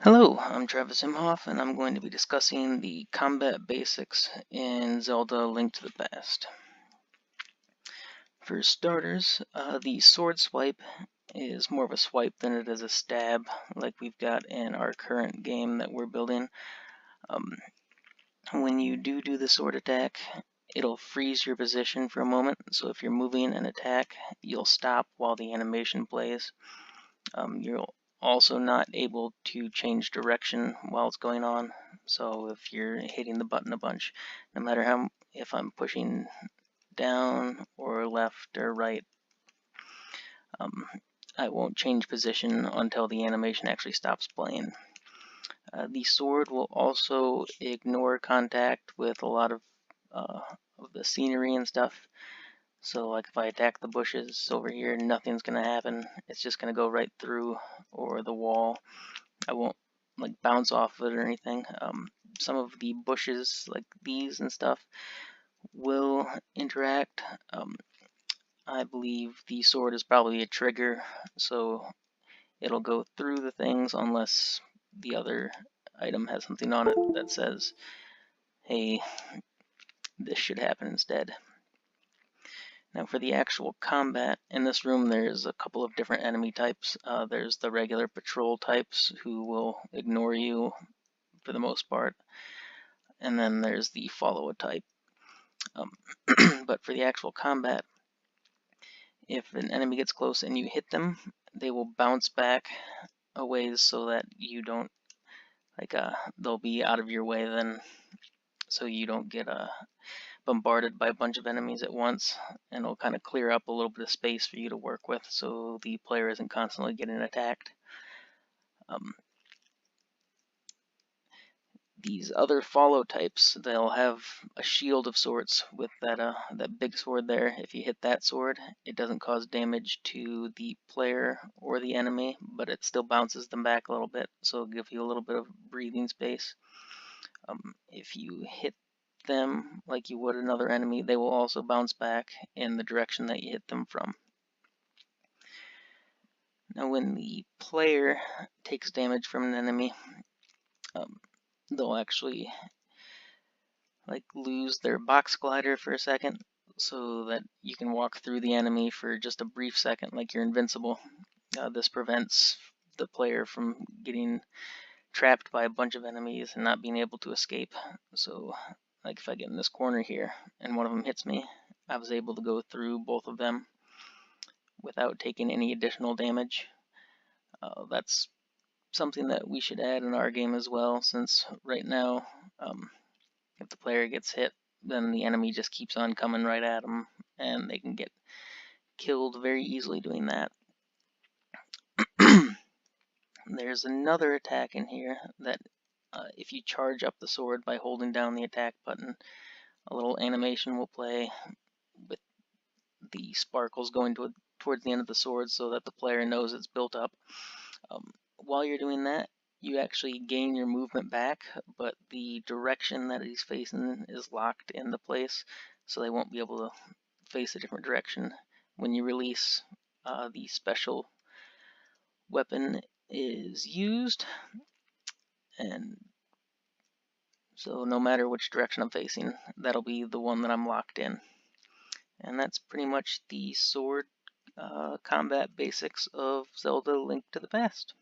Hello, I'm Travis Imhoff, and I'm going to be discussing the combat basics in Zelda: Link to the Past. For starters, the sword swipe is more of a swipe than it is a stab, like we've got in our current game that we're building. When you do the sword attack, it'll freeze your position for a moment, so if you're moving an attack, you'll stop while the animation plays. You're also not able to change direction while it's going on. So if you're hitting the button a bunch, no matter if I'm pushing down or left or right, I won't change position until the animation actually stops playing. The sword will also ignore contact with a lot of the scenery and stuff. So like if I attack the bushes over here, nothing's going to happen. It's just going to go right through, or the wall. I won't like bounce off of it or anything. Some of the bushes like these and stuff will interact. I believe the sword is probably a trigger, so it'll go through the things unless the other item has something on it that says, hey, this should happen instead. Now for the actual combat, in this room there's a couple of different enemy types. There's the regular patrol types who will ignore you for the most part, and then there's the follow type. But for the actual combat, if an enemy gets close and you hit them, they will bounce back a ways so that you don't, they'll be out of your way then, so you don't get bombarded by a bunch of enemies at once, and it'll kind of clear up a little bit of space for you to work with so the player isn't constantly getting attacked. These other follow types, they'll have a shield of sorts with that big sword there. If you hit that sword, it doesn't cause damage to the player or the enemy, but it still bounces them back a little bit, so it'll give you a little bit of breathing space. If you hit them like you would another enemy, they will also bounce back in the direction that you hit them from. Now when the player takes damage from an enemy, they'll actually lose their box glider for a second so that you can walk through the enemy for just a brief second like you're invincible. This prevents the player from getting trapped by a bunch of enemies and not being able to escape. So like if I get in this corner here and one of them hits me, I was able to go through both of them without taking any additional damage. That's something that we should add in our game as well, since right now if the player gets hit, then the enemy just keeps on coming right at them, and they can get killed very easily doing that. There's another attack in here that if you charge up the sword by holding down the attack button, a little animation will play with the sparkles going towards the end of the sword so that the player knows it's built up. While you're doing that, you actually gain your movement back, but the direction that he's facing is locked into place, so they won't be able to face a different direction. When you release, the special weapon is used, and so no matter which direction I'm facing, that'll be the one that I'm locked in. And that's pretty much the sword combat basics of Zelda: Link to the Past.